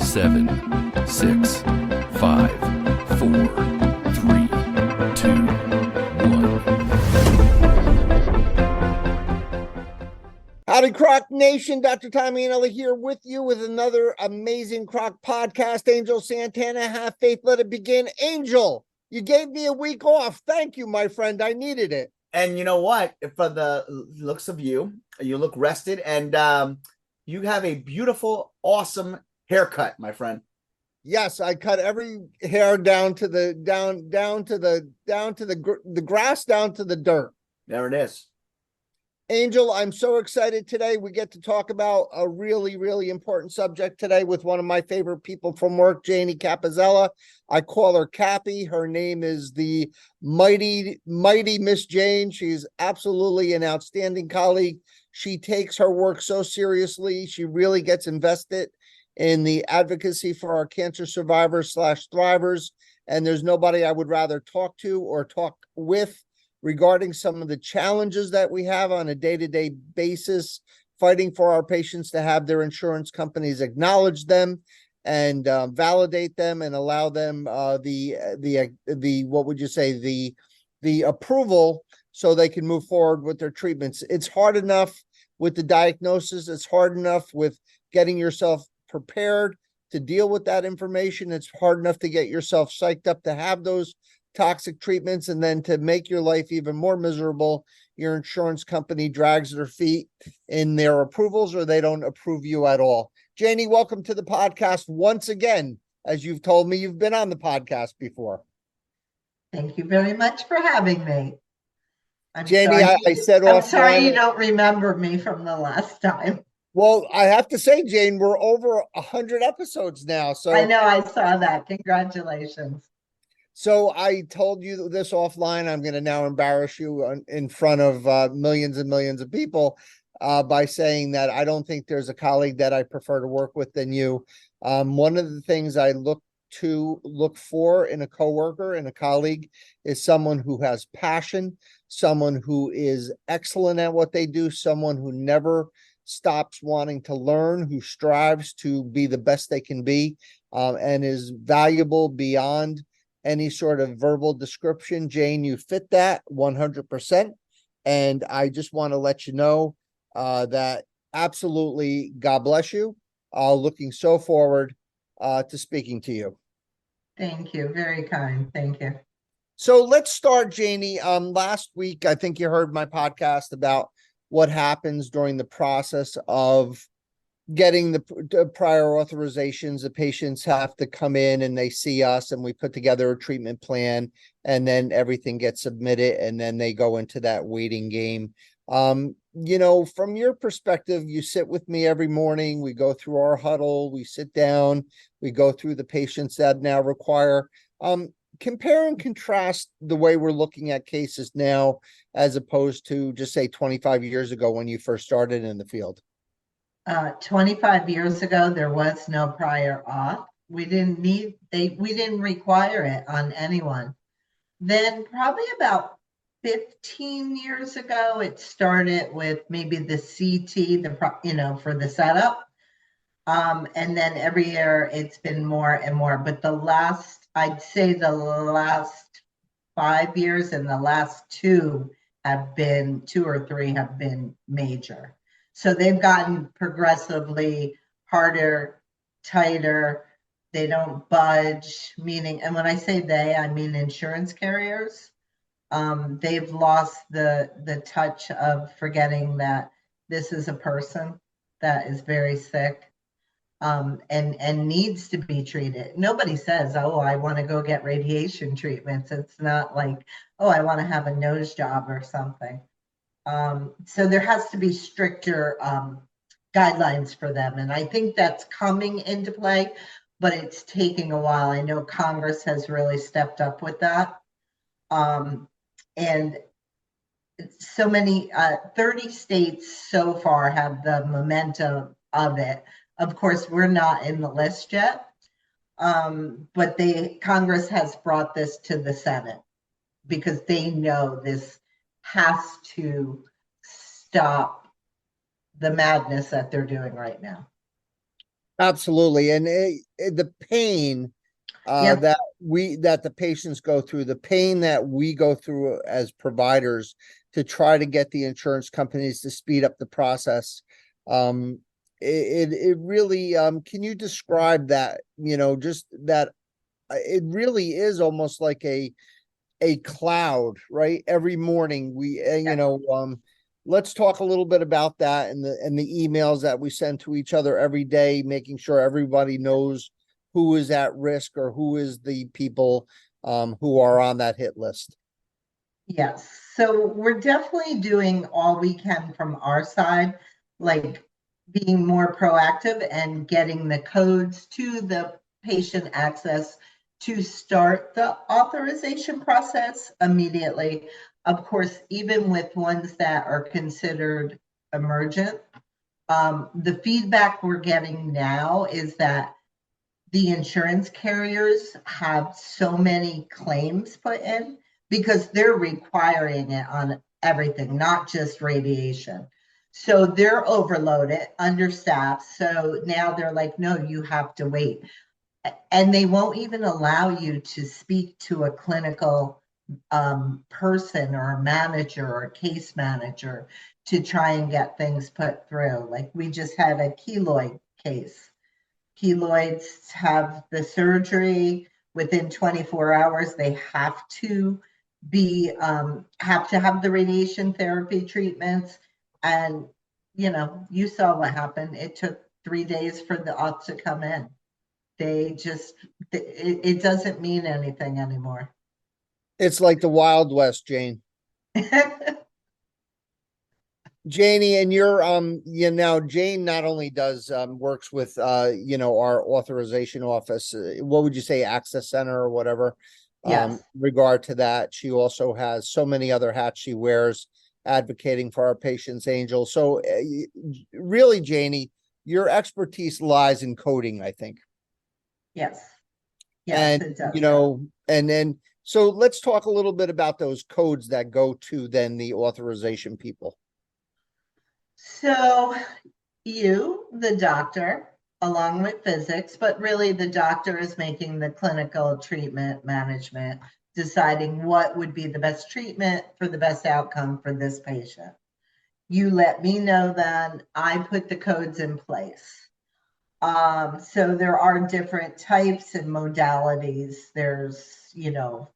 7, 6, 5, 4, 3, 2, 1. Howdy, CROC Nation. Dr. Tommy Anelli here with you with another amazing CROC podcast. Angel Santana, have faith, let it begin. Angel, you gave me a week off. Thank you, my friend. I needed it. And you know what? For the looks of you, you look rested, and you have a beautiful, awesome haircut, my friend. Yes, I cut every hair down to the grass, down to the dirt. There it is. Angel, I'm so excited today. We get to talk about a really, really important subject today with one of my favorite people from work, Jane Capozella. I call her Cappy. Her name is the mighty Miss Jane. She's absolutely an outstanding colleague. She takes her work so seriously. She really gets invested in the advocacy for our cancer survivors / thrivers. And there's nobody I would rather talk to or talk with regarding some of the challenges that we have on a day-to-day basis, fighting for our patients to have their insurance companies acknowledge them and validate them and allow them the approval so they can move forward with their treatments. It's hard enough with the diagnosis. It's hard enough with getting yourself prepared to deal with that information. It's hard enough to get yourself psyched up to have those toxic treatments, and then to make your life even more miserable, your insurance company drags their feet in their approvals, or they don't approve you at all. Janie, welcome to the podcast once again. As you've told me, you've been on the podcast before. Thank you very much for having me. Janie, I said I'm sorry you don't remember me from the last time. Well, I have to say, Jane, we're over 100 episodes now. So I know, I saw that. Congratulations. So I told you this offline. I'm going to now embarrass you in front of millions and millions of people by saying that I don't think there's a colleague that I prefer to work with than you. One of the things I look for in a coworker and a colleague is someone who has passion, someone who is excellent at what they do, someone who never stops wanting to learn, who strives to be the best they can be, and is valuable beyond any sort of verbal description. Jane, you fit that 100%. And I just want to let you know that absolutely, God bless you. Looking so forward to speaking to you. Thank you. Very kind. Thank you. So let's start, Janie. Last week, I think you heard my podcast about what happens during the process of getting the prior authorizations. The patients have to come in and they see us and we put together a treatment plan, and then everything gets submitted and then they go into that waiting game. From your perspective, you sit with me every morning, we go through our huddle, we sit down, we go through the patients that now require, compare and contrast the way we're looking at cases now as opposed to just say 25 years ago when you first started in the field. 25 years ago, there was no prior auth. We didn't require it on anyone. Then probably about 15 years ago, it started with maybe the CT, for the setup. And then every year it's been more and more. But I'd say the last 5 years and the last two or three have been major. So they've gotten progressively harder, tighter. They don't budge, meaning, and when I say they, I mean insurance carriers. They've lost the touch of forgetting that this is a person that is very sick and needs to be treated. Nobody says, oh, I want to go get radiation treatments. It's not like, oh, I want to have a nose job or something. So there has to be stricter guidelines for them. And I think that's coming into play, but it's taking a while. I know Congress has really stepped up with that. And so many, 30 states so far have the momentum of it. Of course, we're not in the list yet, but Congress has brought this to the Senate because they know this has to stop the madness that they're doing right now. Absolutely. And the pain Yeah. that the patients go through, the pain that we go through as providers to try to get the insurance companies to speed up the process. It really, can you describe that, just that it really is almost like a cloud, right? Every morning let's talk a little bit about that and the emails that we send to each other every day, making sure everybody knows who is at risk or who is the people who are on that hit list. Yes. So we're definitely doing all we can from our side, like being more proactive and getting the codes to the patient access to start the authorization process immediately. Of course, even with ones that are considered emergent, the feedback we're getting now is that the insurance carriers have so many claims put in because they're requiring it on everything, not just radiation. So they're overloaded, understaffed. So now they're like, no, you have to wait. And they won't even allow you to speak to a clinical person or a manager or a case manager to try and get things put through. Like we just had a keloid case. Keloids have the surgery within 24 hours. They have to have the radiation therapy treatments. And, you saw what happened. It took 3 days for the auth to come in. It doesn't mean anything anymore. It's like the Wild West, Jane. Janie, and Jane not only does works with our authorization office, what would you say, access center or whatever, Yes. regard to that. She also has so many other hats she wears advocating for our patients, Angel. So really, Janie, your expertise lies in coding, I think. Yes. Yes, And it does. So let's talk a little bit about those codes that go to then the authorization people. So you, the doctor, along with physics, but really the doctor is making the clinical treatment management, deciding what would be the best treatment for the best outcome for this patient. You let me know then, I put the codes in place. So there are different types and modalities. There's,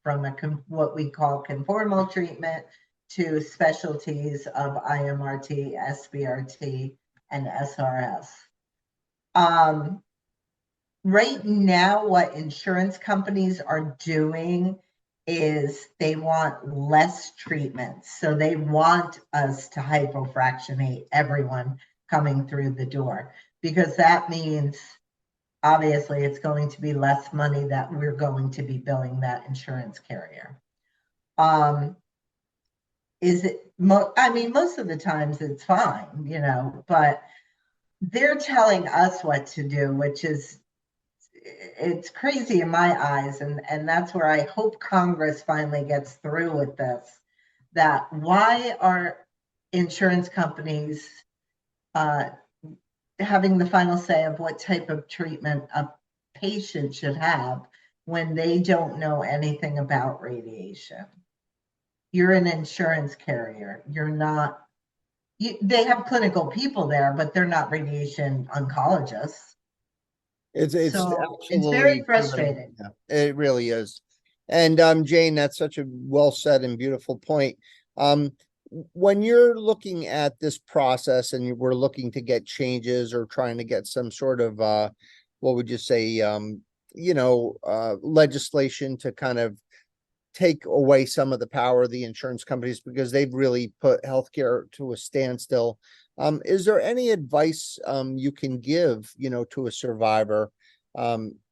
from what we call conformal treatment to specialties of IMRT, SBRT, and SRS. Right now, what insurance companies are doing is they want less treatments. So they want us to hypofractionate everyone coming through the door, because that means obviously it's going to be less money that we're going to be billing that insurance carrier. Most of the times it's fine, but they're telling us what to do, which is, it's crazy in my eyes. And that's where I hope Congress finally gets through with this, that why are insurance companies having the final say of what type of treatment a patient should have when they don't know anything about radiation? You're an insurance carrier. You're not, they have clinical people there, but they're not radiation oncologists. It's So it's very absolutely, frustrating. yeah, it really is. And Jane, that's such a well said and beautiful point. When you're looking at this process and we're looking to get changes or trying to get some sort of what would you say, legislation to kind of take away some of the power of the insurance companies because they've really put healthcare to a standstill. Is there any advice you can give, to a survivor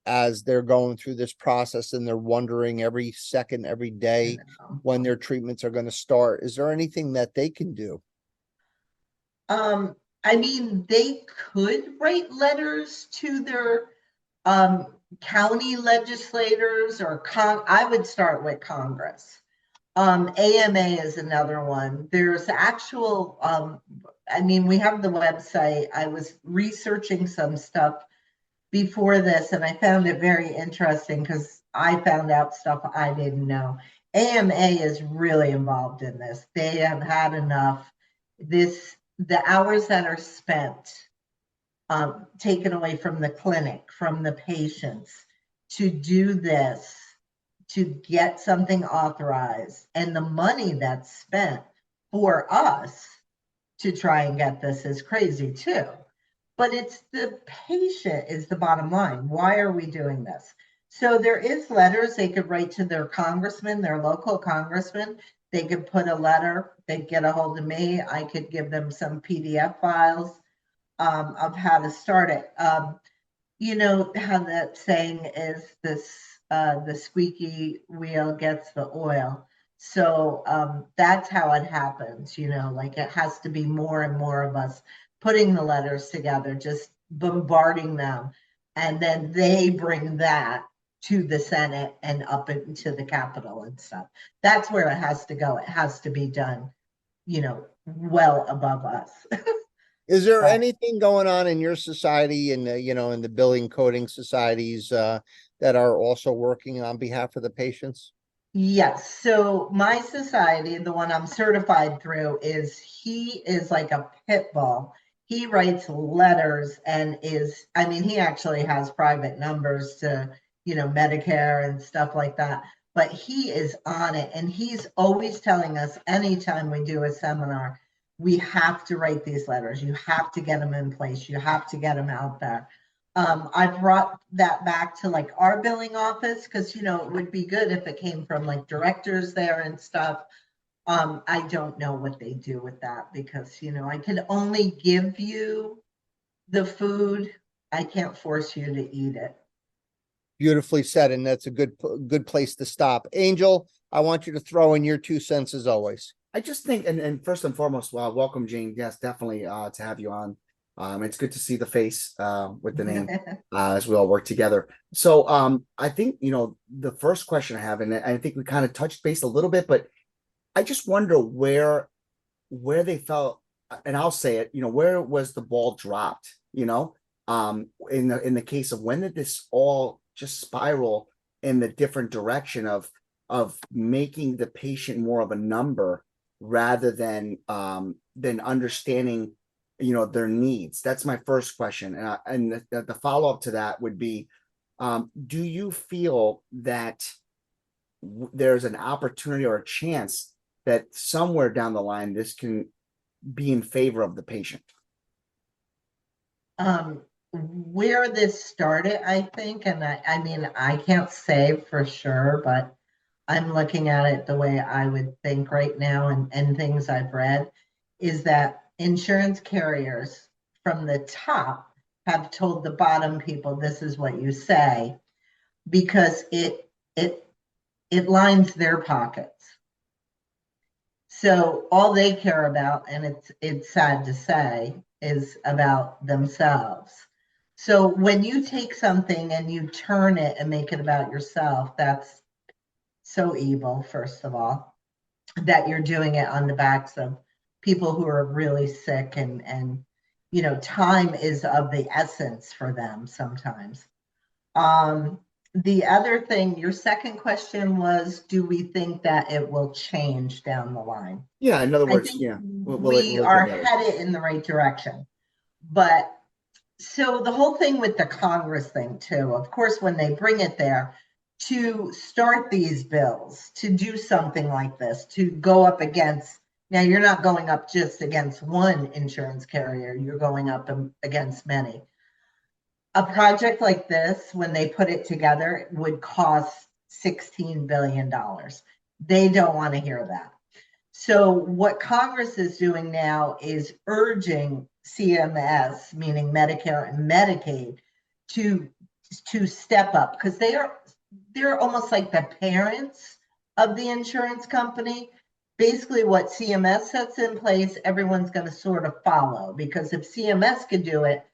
as they're going through this process and they're wondering every second, every day when their treatments are going to start? Is there anything that they can do? They could write letters to their county legislators or I would start with Congress. AMA is another one. There's actual, we have the website. I was researching some stuff before this, and I found it very interesting because I found out stuff I didn't know. AMA is really involved in this. They have had enough. The hours that are spent taken away from the clinic, from the patients, to do this, to get something authorized, and the money that's spent for us to try and get this is crazy too. But it's the patient is the bottom line. Why are we doing this? So there is letters they could write to their congressman, their local congressman. They could put a letter, they'd get a hold of me. I could give them some PDF files of how to start it. You know how that saying is, this the squeaky wheel gets the oil. So that's how it happens, you know, like it has to be more and more of us putting the letters together, just bombarding them. And then they bring that to the Senate and up into the Capitol and stuff. That's where it has to go. It has to be done, you know, well above us. Is there anything going on in your society and, you know, in the billing coding societies that are also working on behalf of the patients? Yes. So my society, the one I'm certified through, he is like a pit bull. He writes letters and I mean, he actually has private numbers to, you know, Medicare and stuff like that. But he is on it, and he's always telling us anytime we do a seminar, we have to write these letters. You have to get them in place. You have to get them out there. I brought that back to like our billing office because, you know, it would be good if it came from like directors there and stuff. I don't know what they do with that because, you know, I can only give you the food. I can't force you to eat it. Beautifully said, and that's a good place to stop. Angel, I want you to throw in your 2 cents as always. I just think, and first and foremost, welcome, Jane. Yes, definitely to have you on. It's good to see the face with the name as we all work together. So I think, you know, the first question I have, and I think we kind of touched base a little bit, but I just wonder where they felt, and I'll say it, you know, where was the ball dropped, you know, in the case of when did this all just spiral in the different direction of making the patient more of a number rather than understanding, you know, their needs. That's my first question. And the follow-up to that would be, do you feel that there's an opportunity or a chance that somewhere down the line this can be in favor of the patient? Where this started, I think, and I mean, I can't say for sure, but I'm looking at it the way I would think right now, and things I've read, is that insurance carriers from the top have told the bottom people, this is what you say, because it lines their pockets. So all they care about, and it's sad to say, is about themselves. So when you take something and you turn it and make it about yourself, that's so evil, first of all, that you're doing it on the backs of people who are really sick, and you know, time is of the essence for them sometimes. The other thing, your second question was, do we think that it will change down the line? Yeah, in other I words, think yeah, we will it are get better? headed in the right direction. But so the whole thing with the Congress thing too, of course, when they bring it there to start these bills, to do something like this, to go up against, now you're not going up just against one insurance carrier, you're going up against many. A project like this, when they put it together, would cost $16 billion. They don't want to hear that. So what Congress is doing now is urging CMS, meaning Medicare and Medicaid, to step up, because they're almost like the parents of the insurance company. Basically, what CMS sets in place, everyone's going to sort of follow, because if CMS could do it,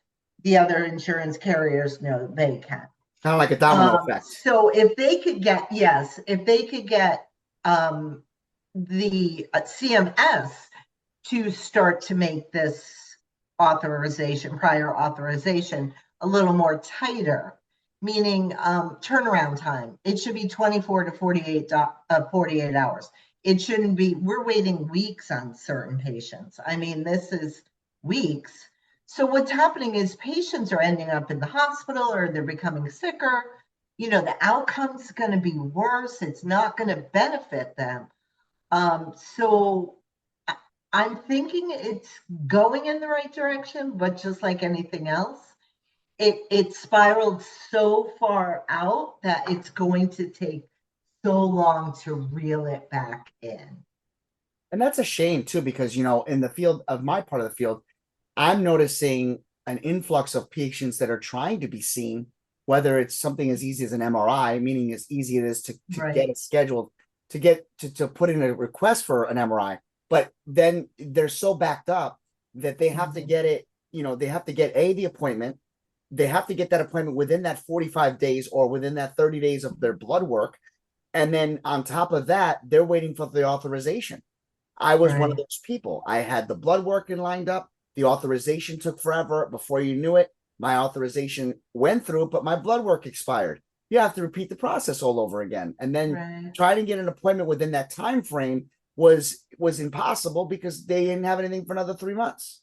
the other insurance carriers know they can. Kind of like a domino effect. So if they could get, the CMS to start to make this authorization, prior authorization, a little more tighter, meaning turnaround time. It should be 24 to 48 hours. It shouldn't be, we're waiting weeks on certain patients. I mean, this is weeks. So what's happening is patients are ending up in the hospital or they're becoming sicker. You know, the outcome's going to be worse. It's not going to benefit them. So I'm thinking it's going in the right direction, but just like anything else, it spiraled so far out that it's going to take so long to reel it back in. And that's a shame too, because in the field of my part of the field, I'm noticing an influx of patients that are trying to be seen, whether it's something as easy as an MRI, meaning as easy as it is to Right. get it scheduled, to get to put in a request for an MRI. But then they're so backed up that they have to get it, they have to get the appointment. They have to get that appointment within that 45 days or within that 30 days of their blood work. And then on top of that, they're waiting for the authorization. I was one of Right. those people. I had the blood work lined up. The authorization took forever. Before you knew it, my authorization went through, but my blood work expired. You have to repeat the process all over again. And then Right. trying to get an appointment within that time frame was impossible because they didn't have anything for another 3 months.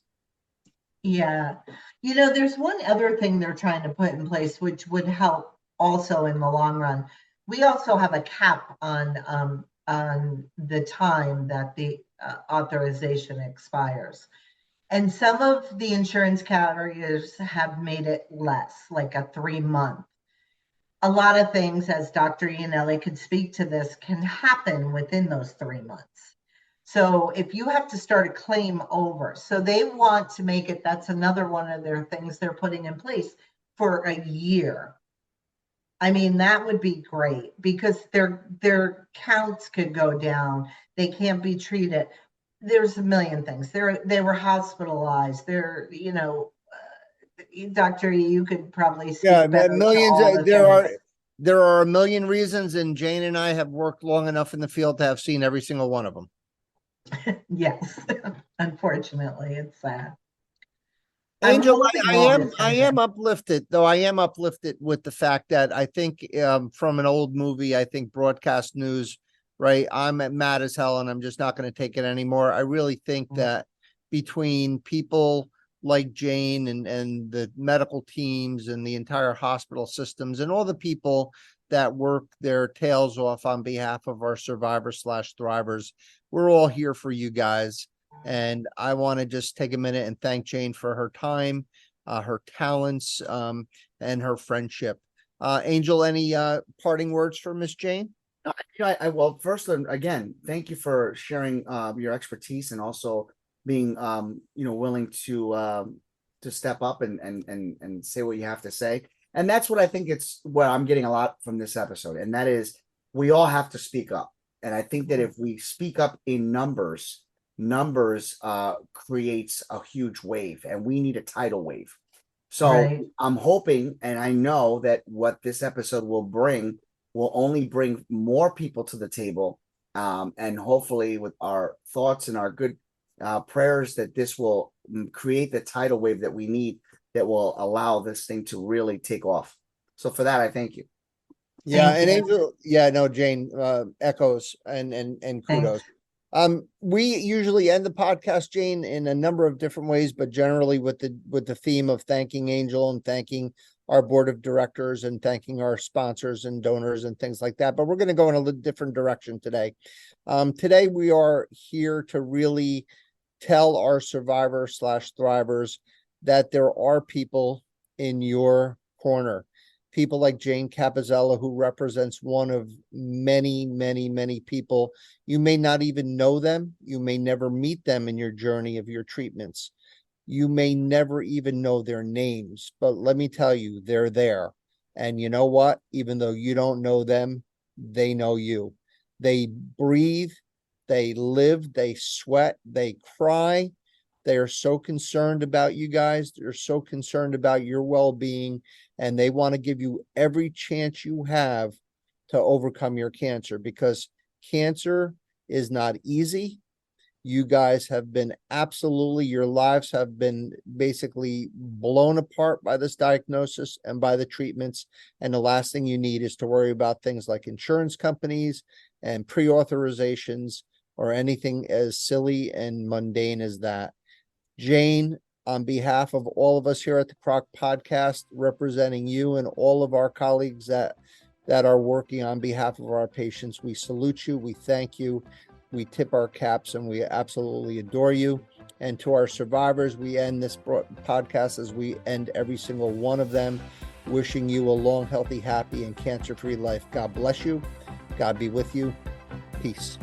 Yeah. You know, there's one other thing they're trying to put in place, which would help also in the long run. We also have a cap on the time that the authorization expires. And some of the insurance carriers have made it less, like a 3-month. A lot of things, as Dr. Iannelli could speak to this, can happen within those 3 months. So if you have to start a claim over, so they want to make it, that's another one of their things they're putting in place for a year. I mean, that would be great because their counts could go down. They can't be treated. There's a million things. They were hospitalized. Doctor, you could probably speak Yeah, better to millions. all the There are a million reasons, and Jane and I have worked long enough in the field to have seen every single one of them. Yes, unfortunately, it's sad. Angel, I I am uplifted, though. I am uplifted with the fact that I think from an old movie, I think broadcast news, right? I'm mad as hell and I'm just not going to take it anymore. I really think that between people like Jane and the medical teams and the entire hospital systems and all the people that work their tails off on behalf of our survivors/thrivers, we're all here for you guys. And I want to just take a minute and thank Jane for her time, her talents, and her friendship. Angel, any parting words for Miss Jane? Well, first, again, thank you for sharing your expertise and also being willing to step up and say what you have to say. And that's what I think it's what I'm getting a lot from this episode, and that is we all have to speak up. And I think that if we speak up in numbers creates a huge wave, and we need a tidal wave. So Right. I'm hoping, and I know that what this episode will only bring more people to the table, and hopefully with our thoughts and our good prayers that this will create the tidal wave that we need that will allow this thing to really take off. So for that, I thank you. Yeah, Thank and you. Angel, yeah, no, Jane, echoes and kudos. Thanks. We usually end the podcast, Jane, in a number of different ways, but generally with the theme of thanking Angel and thanking our board of directors and thanking our sponsors and donors and things like that. But we're going to go in a little different direction today. Today we are here to really tell our survivors/thrivers that there are people in your corner. People like Jane Capozella, who represents one of many, many, many people. You may not even know them. You may never meet them in your journey of your treatments. You may never even know their names, but let me tell you, they're there. And you know what? Even though you don't know them, they know you. They breathe, they live, they sweat, they cry. They are so concerned about you guys. They're so concerned about your well-being, and they want to give you every chance you have to overcome your cancer, because cancer is not easy. You guys have been absolutely, your lives have been basically blown apart by this diagnosis and by the treatments. And the last thing you need is to worry about things like insurance companies and pre-authorizations or anything as silly and mundane as that. Jane, on behalf of all of us here at the CROC podcast, representing you and all of our colleagues that are working on behalf of our patients, we salute you. We thank you. We tip our caps and we absolutely adore you. And to our survivors, we end this podcast as we end every single one of them, wishing you a long, healthy, happy, and cancer-free life. God bless you. God be with you. Peace.